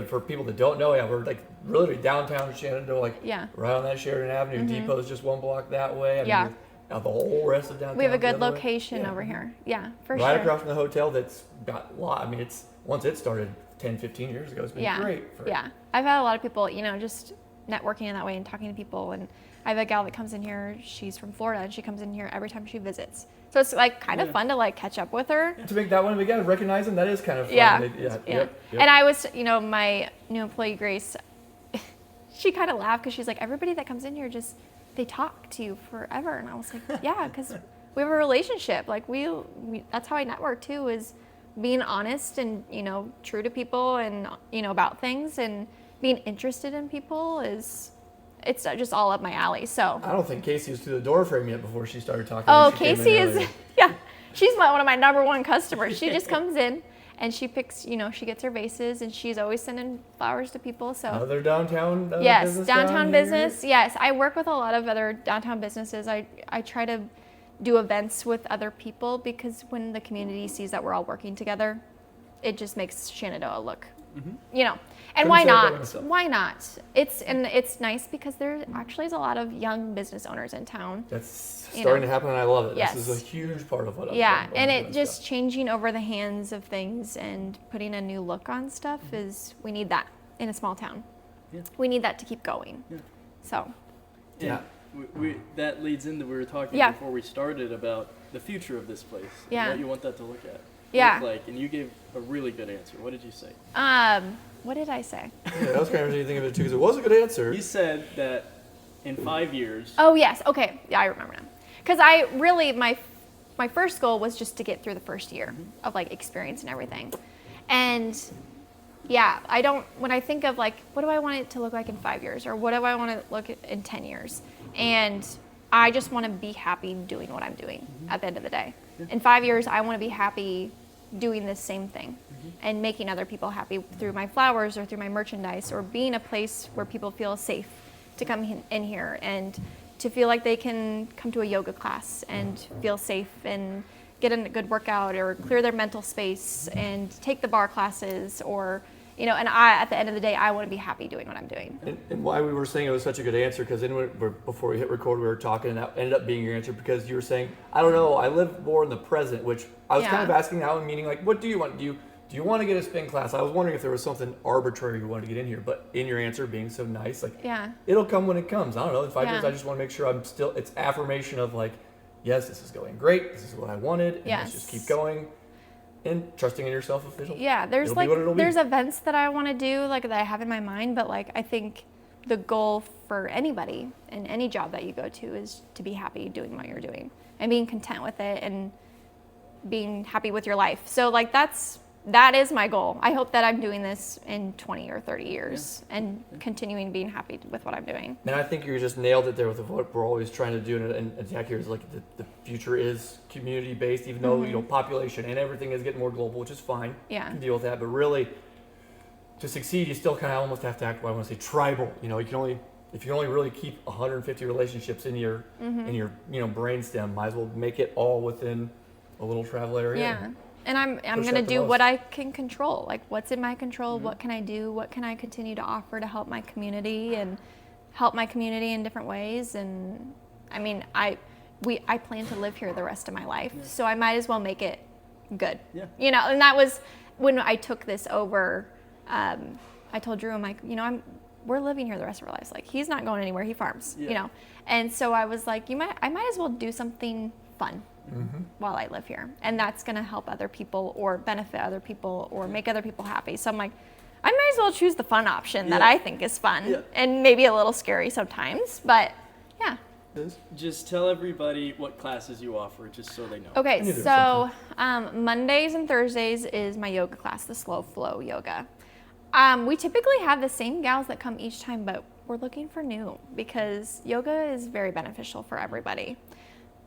for people that don't know, we're like literally downtown Shenandoah, right on that Sheridan Avenue. Depot is just one block that way. I mean, the whole rest of downtown. We have a good location over here. Yeah, for sure. Right across from the hotel that's got a lot. I mean, once it started 10, 15 years ago, it's been great. I've had a lot of people, just networking in that way and talking to people. And I have a gal that comes in here. She's from Florida, and she comes in here every time she visits. So it's like kind of fun to like catch up with her. To make that one again, recognize them, that is kind of fun. Yeah. Yep. And I was, my new employee Grace, she kind of laughed because she's like, everybody that comes in here they talk to you forever. And I was like, yeah, because we have a relationship. Like we that's how I network too, is being honest and, true to people and, about things, and being interested in people it's just all up my alley. So I don't think Casey was through the door frame yet before she started talking. Oh, Casey is, she's one of my number one customers. She just comes in and she picks, she gets her vases, and she's always sending flowers to people. So other downtown business downtown business. Yes, I work with a lot of other downtown businesses. I try to do events with other people because when the community sees that we're all working together, it just makes Shenandoah look, And why not? Why not? It's nice because there actually is a lot of young business owners in town. That's starting to happen, and I love it. Yes. This is a huge part of what I'm doing. And it just changing over the hands of things and putting a new look on stuff we need that in a small town. Yeah. We need that to keep going. Yeah. So. Yeah. That leads into we were talking before we started about the future of this place. And what you want that to look like, and you gave a really good answer. What did you say? What did I say? That was kind of interesting of it too, because it was a good answer. You said that in 5 years. Oh yes, okay, yeah, I remember now. Because I really my first goal was just to get through the first year of like experience and everything, and when I think of like what do I want it to look like in 5 years, or what do I want to look at in 10 years, and I just want to be happy doing what I'm doing at the end of the day. In 5 years, I want to be happy doing the same thing and making other people happy through my flowers or through my merchandise, or being a place where people feel safe to come in here and to feel like they can come to a yoga class and feel safe and get a good workout or clear their mental space and take the bar classes, or and at the end of the day, I want to be happy doing what I'm doing. And why we were saying it was such a good answer, because before we hit record, we were talking, and that ended up being your answer, because you were saying, I don't know, I live more in the present, which I was kind of asking that, meaning like, what do you want? Do you want to get a spin class? I was wondering if there was something arbitrary you wanted to get in here, but in your answer being so nice, like, it'll come when it comes. I don't know, in 5 years, I just want to make sure it's affirmation of like, yes, this is going great, this is what I wanted, and let's just keep going. And trusting in yourself if it'll there's events that I want to do, like that I have in my mind, but like I think the goal for anybody in any job that you go to is to be happy doing what you're doing and being content with it and being happy with your life. So like that is my goal. I hope that I'm doing this in 20 or 30 years and continuing being happy with what I'm doing. And I think you just nailed it there with what we're always trying to do. And Jack here is like the future is community based, even though, you know, population and everything is getting more global, which is fine. Yeah. You can deal with that. But really, to succeed, you still kind of almost have to act, I want to say tribal. You know, if you only really keep 150 relationships in your, you know, brainstem, might as well make it all within a little travel area. Yeah. And I'm going to do what I can control. Like what's in my control, what can I do, what can I continue to offer to help my community and help my community in different ways. And I mean, I plan to live here the rest of my life, so I might as well make it good. Yeah. You know, and that was when I took this over. I told Drew, I'm like, you know, we're living here the rest of our lives. Like he's not going anywhere. He farms, you know. And so I was like, I might as well do something fun. While I live here, and that's going to help other people or benefit other people or make other people happy. So I'm like, I might as well choose the fun option that I think is fun and maybe a little scary sometimes, but yeah. Just tell everybody what classes you offer, just so they know. Okay, so Mondays and Thursdays is my yoga class, the slow flow yoga. We typically have the same gals that come each time, but we're looking for new because yoga is very beneficial for everybody.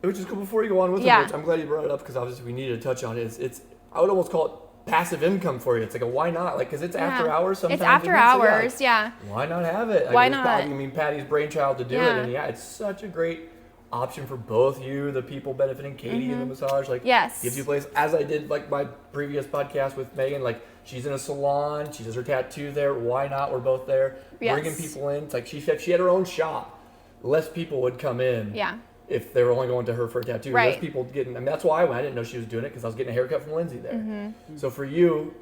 Which is cool. Before you go on with it, which I'm glad you brought it up because obviously we needed to touch on it. It's I would almost call it passive income for you. It's like a why not? Like because it's after hours sometimes. It's after hours, Why not have it? Why not? I mean, Patty's brainchild to do it, and it's such a great option for both you, the people benefiting, Katie in the massage. Like gives you a place. As I did like my previous podcast with Megan, like she's in a salon, she does her tattoo there. Why not? We're both there, bringing people in. It's like if she had her own shop, less people would come in. Yeah. If they were only going to her for a tattoo. There's people getting, I mean, that's why I went. I didn't know she was doing it because I was getting a haircut from Lindsay there. So for you,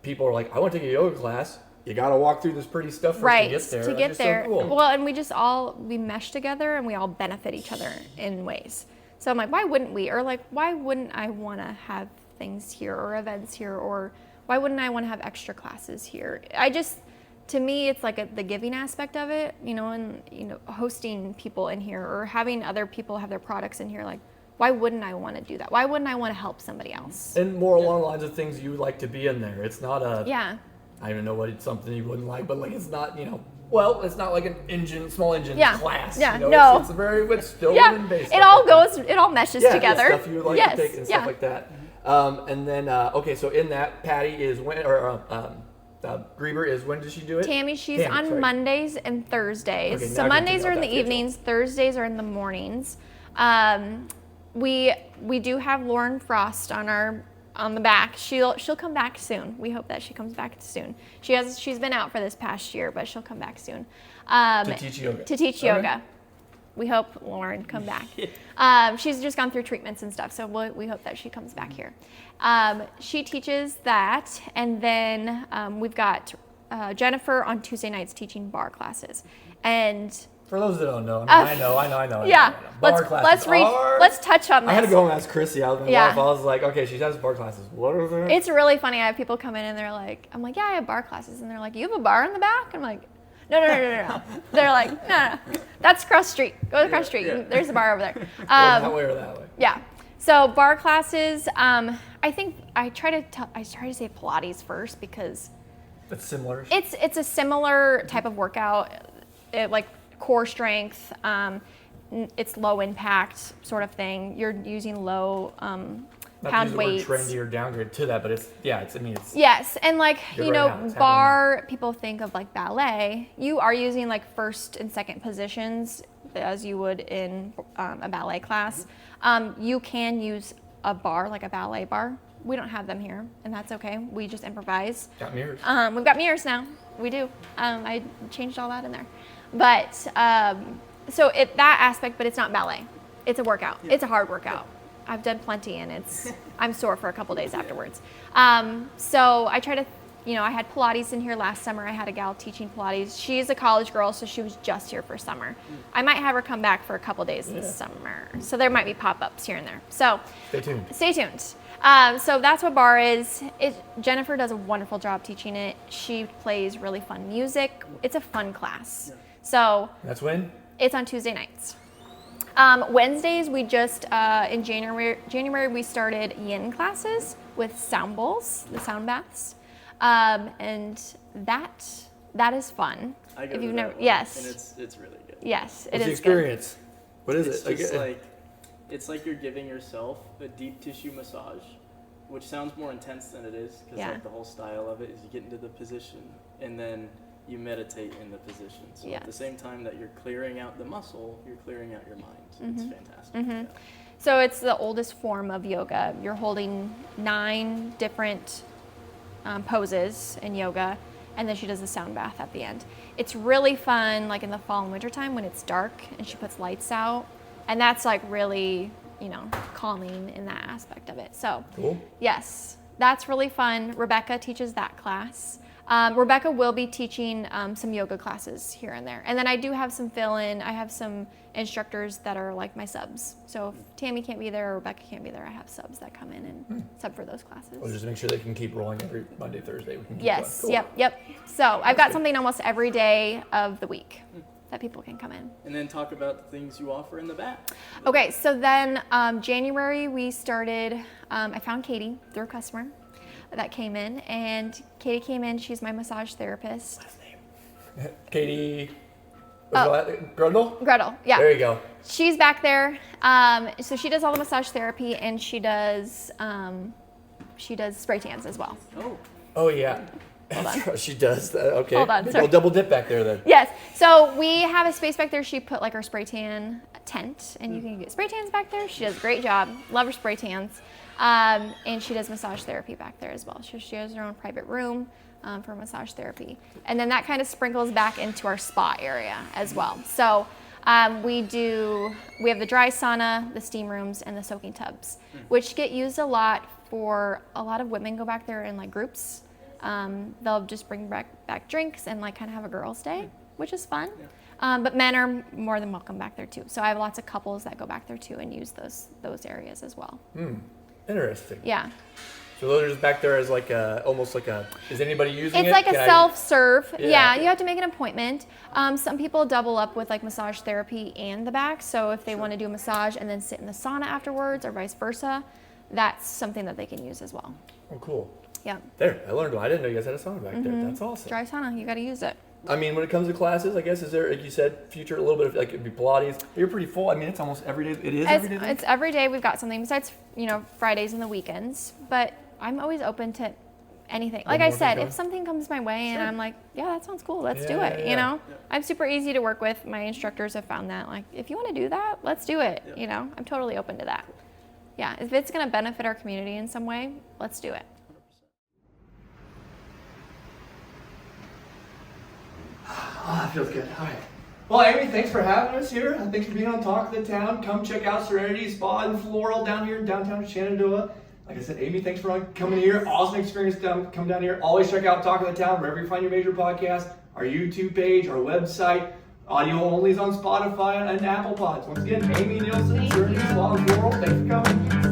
people are like, I want to take a yoga class. You got to walk through this pretty stuff first to get there. To get there. So cool. Well, and we mesh together and we all benefit each other in ways. So I'm like, why wouldn't we? Or like, why wouldn't I want to have things here or events here? Or why wouldn't I want to have extra classes here? To me, it's like the giving aspect of it, you know, and, you know, hosting people in here or having other people have their products in here. Like, why wouldn't I want to do that? Why wouldn't I want to help somebody else? And more along the lines of things you would like to be in there. It's not I don't even know what it's something you wouldn't like, but like, it's not, you know, well, it's not like an small engine class. Yeah, you know? It's still within base. It all meshes together. Stuff you would like to take and stuff like that. And then, okay, so in that, Patty is Grieber is, when does she do it? Tammy, she's on Mondays and Thursdays. Okay, so Mondays are in the evenings, Thursdays are in the mornings. We do have Lauren Frost on the back. She'll come back soon. We hope that she comes back soon. She's been out for this past year, but she'll come back soon. To teach yoga. We hope Lauren come back. She's just gone through treatments and stuff, so we hope that she comes back here. She teaches that, and then we've got Jennifer on Tuesday nights teaching bar classes. And for those that don't know, I know. Yeah, bar classes. Let's touch on this. I had to go home and ask Chrissy. I was like, okay, she has bar classes. What are they? It's really funny. I have people come in and they're like, I'm like, yeah, I have bar classes, and they're like, you have a bar in the back? I'm like, no. They're like, no. That's cross street. Go to cross street. There's a bar over there. That way or that way. Yeah. So bar classes. I think I try to say Pilates first because it's similar. It's a similar type of workout, like core strength. It's low impact sort of thing. You're using low pound weights. Not trendy or downgrade to that, but it's yes, and like bar happening. People think of like ballet. You are using like first and second positions as you would in a ballet class. You can use a bar, like a ballet bar. We don't have them here, and that's okay. We just improvise. Got mirrors. We've got mirrors now. We do. I changed all that in there. But so that aspect, but it's not ballet. It's a workout. Yeah. It's a hard workout. I've done plenty, and I'm sore for a couple days afterwards. So I try to, I had Pilates in here last summer. I had a gal teaching Pilates. She's a college girl, so she was just here for summer. I might have her come back for a couple days this summer. So there might be pop-ups here and there. So stay tuned. So that's what bar is. Jennifer does a wonderful job teaching it. She plays really fun music. It's a fun class. So that's when? It's on Tuesday nights. Wednesdays, we just, in January, we started yin classes with sound bowls, the sound baths. And that is fun. I go if to you've that never, one, yes. And it's really good. Yes, What's the experience? Good. What is it's it? Just it's like you're giving yourself a deep tissue massage, which sounds more intense than it is, because like the whole style of it is you get into the position and then you meditate in the position. So at the same time that you're clearing out the muscle, you're clearing out your mind. It's fantastic. Yeah. So it's the oldest form of yoga. You're holding 9 different poses in yoga, and then she does a sound bath at the end. It's really fun, like in the fall and winter time when it's dark and she puts lights out, and that's like really, calming in that aspect of it. So cool. Yes, that's really fun. Rebecca teaches that class. Rebecca will be teaching some yoga classes here and there. And then I do have some fill-in. I have some instructors that are like my subs. So if Tammy can't be there or Rebecca can't be there, I have subs that come in and sub for those classes. Well, just to make sure they can keep rolling every Monday, Thursday. We can keep yes, going. Cool. Yep. So I've got something almost every day of the week that people can come in. And then talk about the things you offer in the back. Okay, so then January we started, I found Katie through a customer that came in, and Katie came in. She's my massage therapist. Last name? Katie. Gretel? Gretel, yeah. There you go. She's back there. So she does all the massage therapy, and she does spray tans as well. Oh yeah. She does that. Okay. Hold on, Maybe sorry. we'll double dip back there then. Yes. So we have a space back there. She put like her spray tan tent, and you can get spray tans back there. She does a great job. Love her spray tans. And she does massage therapy back there as well. She has her own private room for massage therapy. And then that kind of sprinkles back into our spa area as well. So we have the dry sauna, the steam rooms, and the soaking tubs, which get used a lot for a lot of women go back there in like groups. They'll just bring back drinks and like kind of have a girls' day, which is fun. But men are more than welcome back there too. So I have lots of couples that go back there too and use those areas as well. Interesting. Yeah. So those are just back there as like almost like is anybody using it? It's like a self-serve. Yeah, you have to make an appointment. Some people double up with like massage therapy and the back. So if they want to do a massage and then sit in the sauna afterwards or vice versa, that's something that they can use as well. Oh, cool. Yeah. There, I learned. I didn't know you guys had a sauna back there. That's awesome. Dry sauna, you got to use it. I mean, when it comes to classes, I guess, is there, like you said, future, a little bit of, like, it'd be Pilates. You're pretty full. I mean, it's almost every day. It is every day? It's every day we've got something besides, Fridays and the weekends. But I'm always open to anything. Like I said, if something comes my way and I'm like, yeah, that sounds cool. Let's do it, I'm super easy to work with. My instructors have found that, like, if you want to do that, let's do it. I'm totally open to that. Yeah, if it's going to benefit our community in some way, let's do it. Oh, that feels good. All right. Well, Amy, thanks for having us here. Thanks for being on Talk of the Town. Come check out Serenity Spa and Floral down here in downtown Shenandoah. Like I said, Amy, thanks for coming here. Awesome experience. Come down here. Always check out Talk of the Town wherever you find your major podcast, our YouTube page, our website. Audio only is on Spotify and Apple Pods. Once again, Amy Neilsen, Serenity Spa and Floral. Thanks for coming.